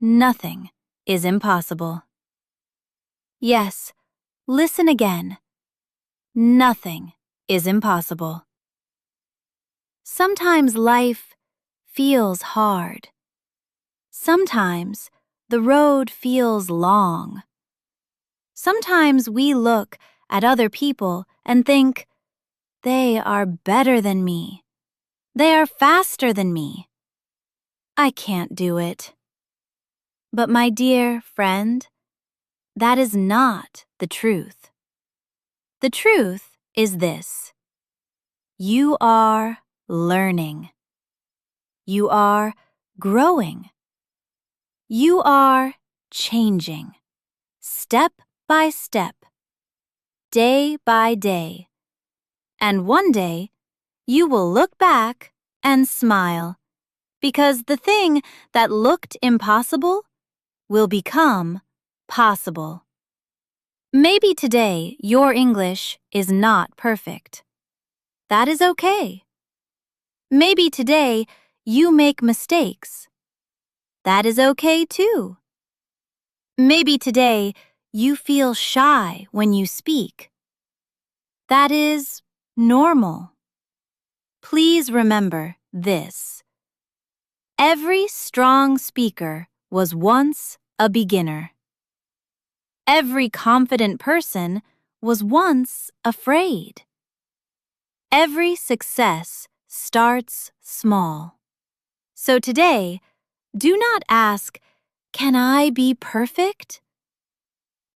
nothing is impossible. Yes, listen again. Nothing is impossible. Sometimes life feels hard. Sometimes the road feels long. Sometimes we look at other people and think, they are better than me. They are faster than me. I can't do it. But my dear friend, that is not the truth. The truth is this: you are learning. You are growing. You are changing, step by step, day by day. And one day, you will look back and smile, because the thing that looked impossible will become possible. Maybe today your English is not perfect. That is okay. Maybe today you make mistakes. That is okay too. Maybe today you feel shy when you speak. That is normal. Please remember this: every strong speaker was once a beginner. Every confident person was once afraid. Every success starts small. So today, do not ask, "Can I be perfect?"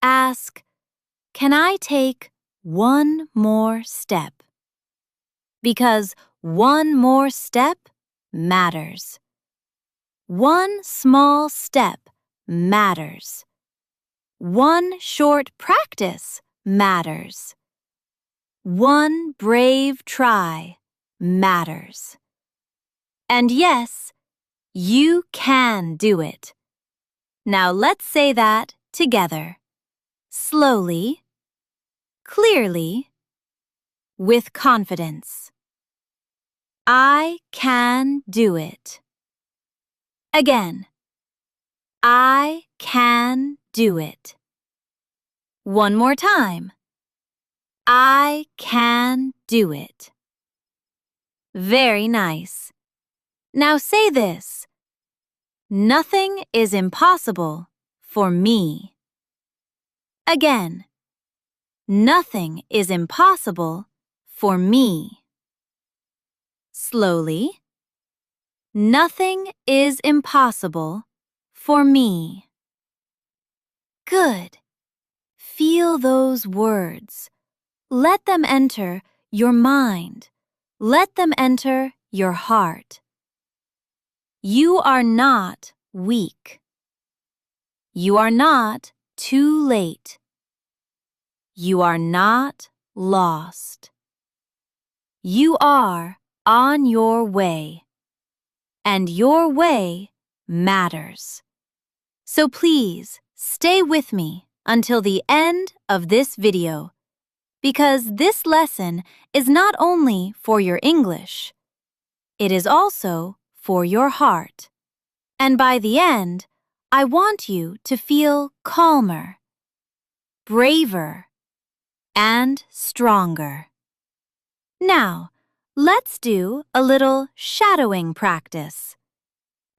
Ask, "Can I take one more step?" Because one more step matters. One small step matters. One short practice matters. One brave try matters. And yes, you can do it. Now let's say that together. Slowly, clearly, with confidence. I can do it. Again. I can do it. One more time. I can do it. Very nice. Now say this: nothing is impossible for me. Again. Nothing is impossible for me. Slowly. Nothing is impossible for me. Good. Feel those words. Let them enter your mind. Let them enter your heart. You are not weak. You are not too late. You are not lost. You are on your way. And your way matters. So please stay with me until the end of this video, because this lesson is not only for your English, it is also for your heart. And by the end, I want you to feel calmer, braver, and stronger. Now, let's do a little shadowing practice.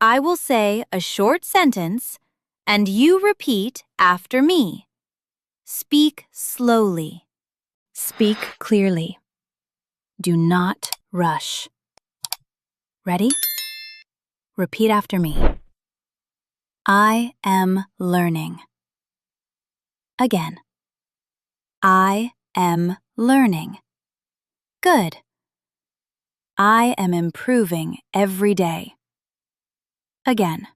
I will say a short sentence, and you repeat after me. Speak slowly. Speak clearly. Do not rush. Ready? Repeat after me. I am learning. Again. I am learning. Good. I am improving every day. Again.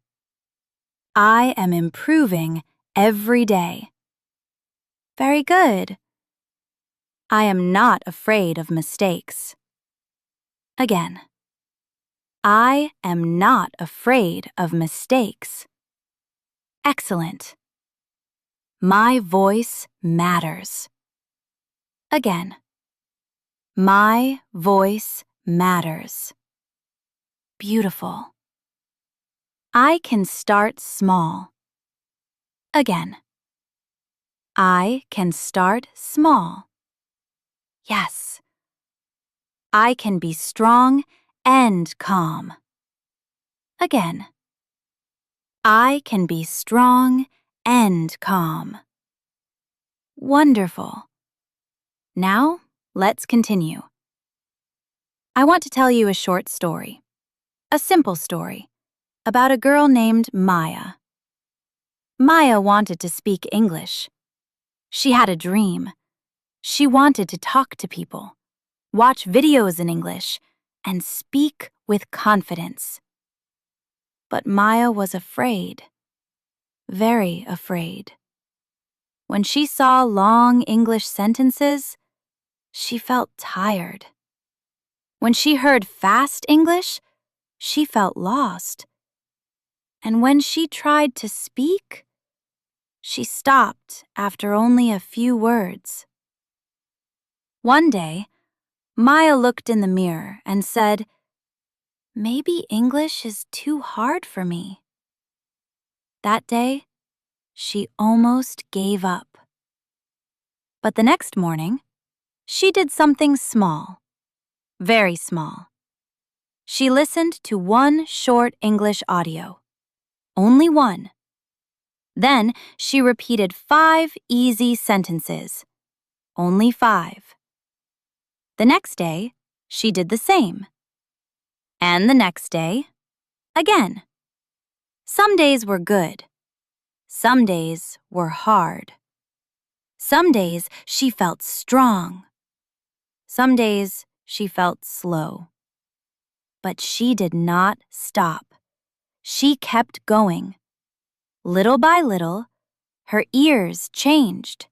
I am improving every day. Very good. I am not afraid of mistakes. Again. I am not afraid of mistakes. Excellent. My voice matters. Again. My voice matters. Beautiful. I can start small. Again. I can start small. Yes. I can be strong and calm. Again. I can be strong and calm. Wonderful. Now, let's continue. I want to tell you a short story, a simple story, about a girl named Maya. Maya wanted to speak English. She had a dream. She wanted to talk to people, watch videos in English, and speak with confidence. But Maya was afraid, very afraid. When she saw long English sentences, she felt tired. When she heard fast English, she felt lost. And when she tried to speak, she stopped after only a few words. One day, Maya looked in the mirror and said, "Maybe English is too hard for me." That day, she almost gave up. But the next morning, she did something small, very small. She listened to one short English audio, only one. Then she repeated 5 easy sentences, only 5. The next day, she did the same. And the next day, again. Some days were good. Some days were hard. Some days she felt strong. Some days she felt slow. But she did not stop. She kept going. Little by little, her ears changed.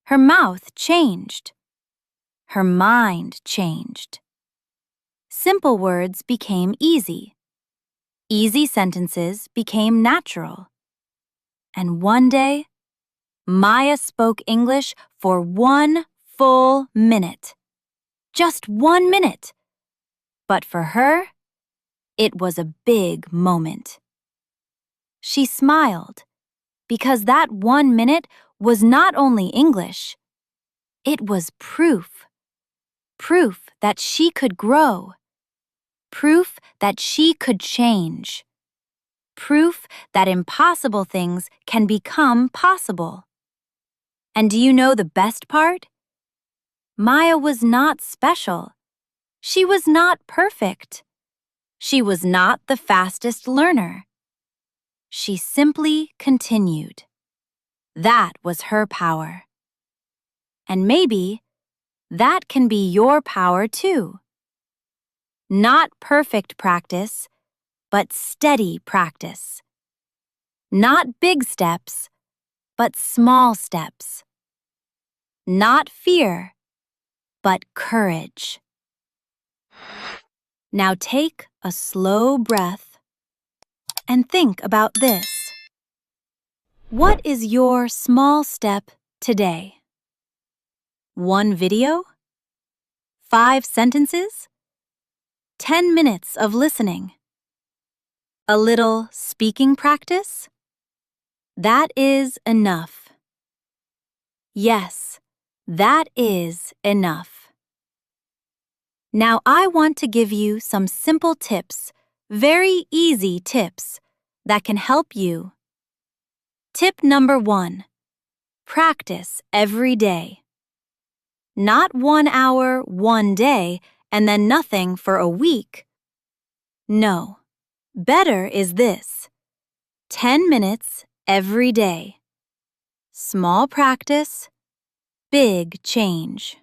Her mouth changed. Her mind changed. Simple words became easy. Easy sentences became natural. And one day, Maya spoke English for 1 full minute. Just 1 minute. But for her, it was a big moment. She smiled because that 1 minute was not only English, it was proof. Proof that she could grow. Proof that she could change. Proof that impossible things can become possible. And do you know the best part? Maya was not special. She was not perfect. She was not the fastest learner. She simply continued. That was her power. And maybe that can be your power too. Not perfect practice, but steady practice. Not big steps, but small steps. Not fear, but courage. Now take a slow breath and think about this. What is your small step today? 1 video? 5 sentences? 10 minutes of listening? A little speaking practice? That is enough. Yes, that is enough. Now I want to give you some simple tips, very easy tips, that can help you. Tip number 1. Practice every day. Not 1 hour, 1 day, and then nothing for a week. No, better is this. 10 minutes every day. Small practice, big change.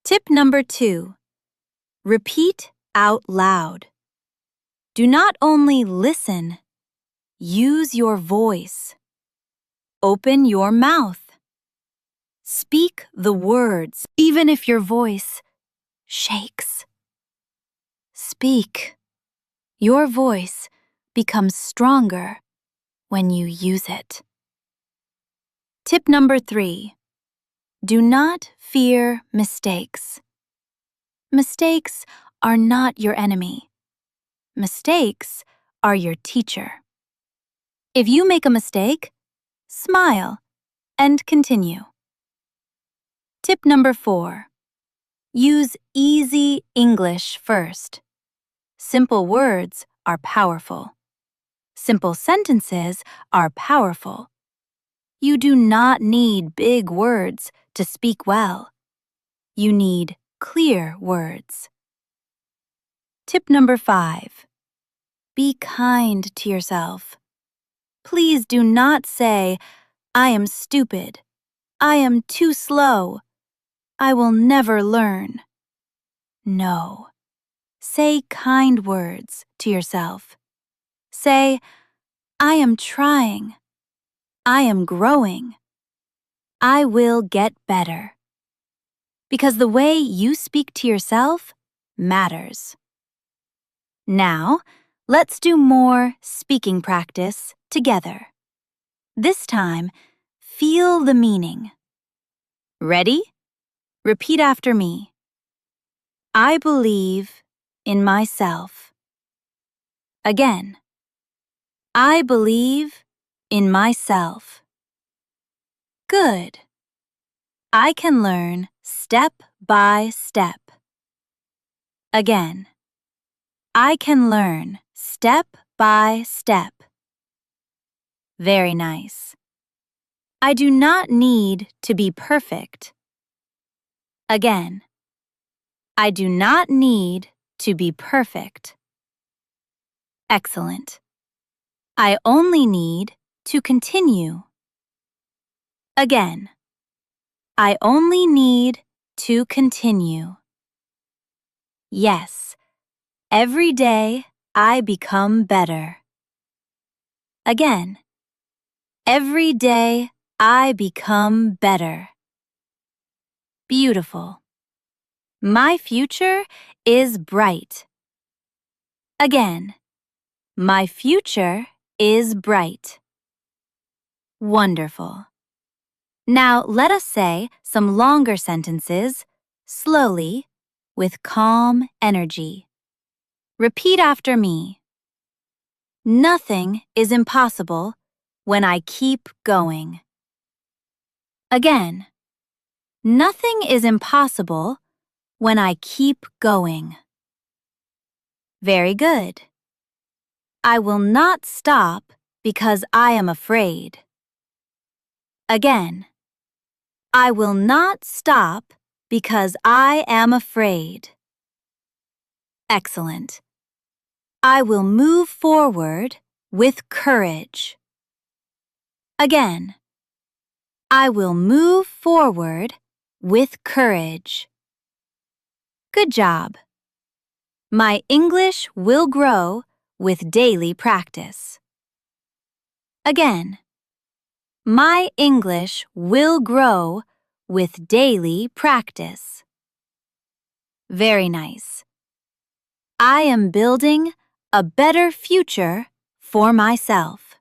Tip number 2. Repeat out loud. Do not only listen, use your voice. Open your mouth. Speak the words, even if your voice shakes. Speak. Your voice becomes stronger when you use it. Tip number 3. Do not fear mistakes. Mistakes are not your enemy. Mistakes are your teacher. If you make a mistake, smile and continue. Tip number 4. Use easy English first. Simple words are powerful. Simple sentences are powerful. You do not need big words to speak well. You need clear words. Tip number 5. Be kind to yourself. Please do not say, "I am stupid. I am too slow. I will never learn." No. Say kind words to yourself. Say, "I am trying. I am growing. I will get better." Because the way you speak to yourself matters. Now, let's do more speaking practice together. This time, feel the meaning. Ready? Repeat after me. I believe in myself. Again. I believe in myself. Good. I can learn step by step. Again. I can learn step by step. Very nice. I do not need to be perfect. Again. I do not need to be perfect. Excellent. I only need to continue. Again. I only need to continue. Yes. Every day I become better. Again. Every day I become better. Beautiful. My future is bright. Again. My future is bright. Wonderful. Now let us say some longer sentences, slowly, with calm energy. Repeat after me. Nothing is impossible when I keep going. Again. Nothing is impossible when I keep going. Very good. I will not stop because I am afraid. Again. I will not stop because I am afraid. Excellent. I will move forward with courage. Again. I will move forward with courage. Good job. My English will grow with daily practice. Again. My English will grow with daily practice. Very nice. I am building a better future for myself.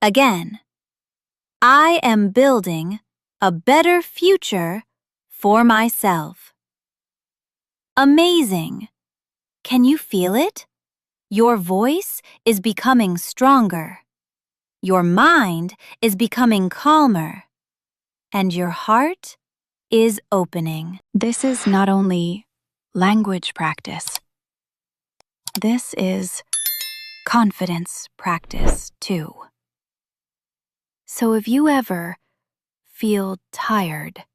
Again. I am building a better future for myself. Amazing. Can you feel it? Your voice is becoming stronger. Your mind is becoming calmer. And your heart is opening. This is not only language practice. This is confidence practice too. So if you ever feel tired,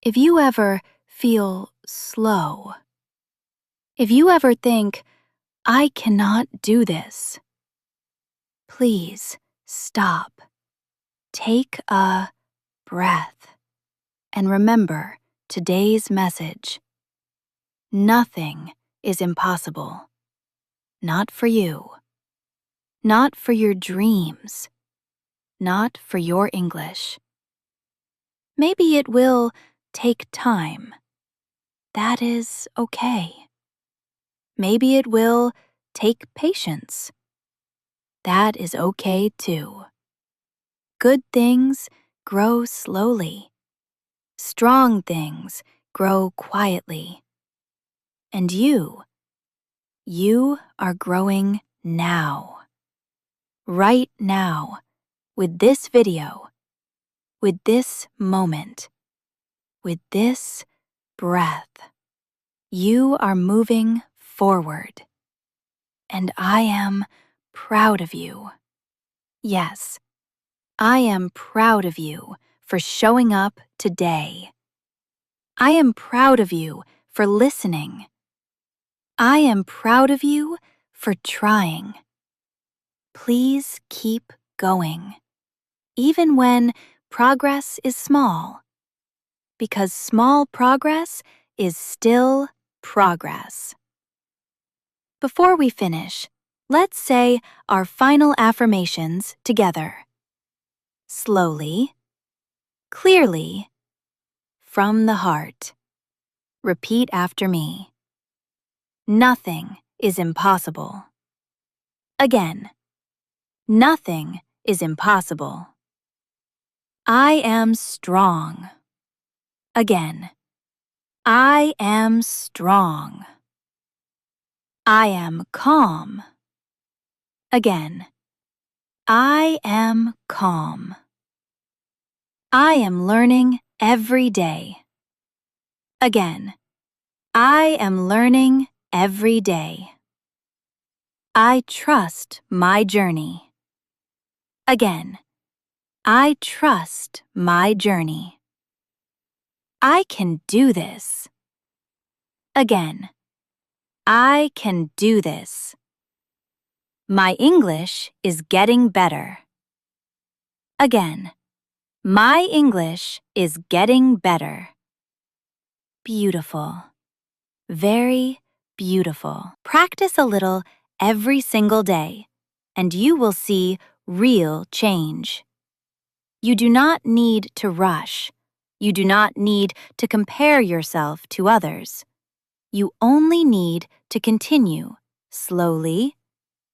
if you ever feel slow, if you ever think, "I cannot do this," please stop. Take a breath and remember today's message. Nothing is impossible. Not for you. Not for your dreams. Not for your English. Maybe it will take time. That is okay. Maybe it will take patience. That is okay too. Good things grow slowly. Strong things grow quietly. And you You are growing now. Right now, with this video, with this moment, with this breath. You are moving forward. And I am proud of you. Yes, I am proud of you for showing up today. I am proud of you for listening. I am proud of you for trying. Please keep going, even when progress is small, because small progress is still progress. Before we finish, let's say our final affirmations together. Slowly, clearly, from the heart. Repeat after me. Nothing is impossible. Again, nothing is impossible. I am strong. Again, I am strong. I am calm. Again, I am calm. I am learning every day. Again, I am learning every day. I trust my journey. Again, I trust my journey. I can do this. Again, I can do this. My English is getting better. Again, my English is getting better. Beautiful. Very beautiful. Practice a little every single day, and you will see real change. You do not need to rush. You do not need to compare yourself to others. You only need to continue slowly,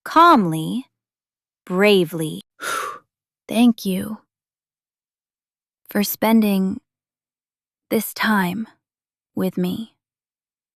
calmly, bravely. Thank you for spending this time with me.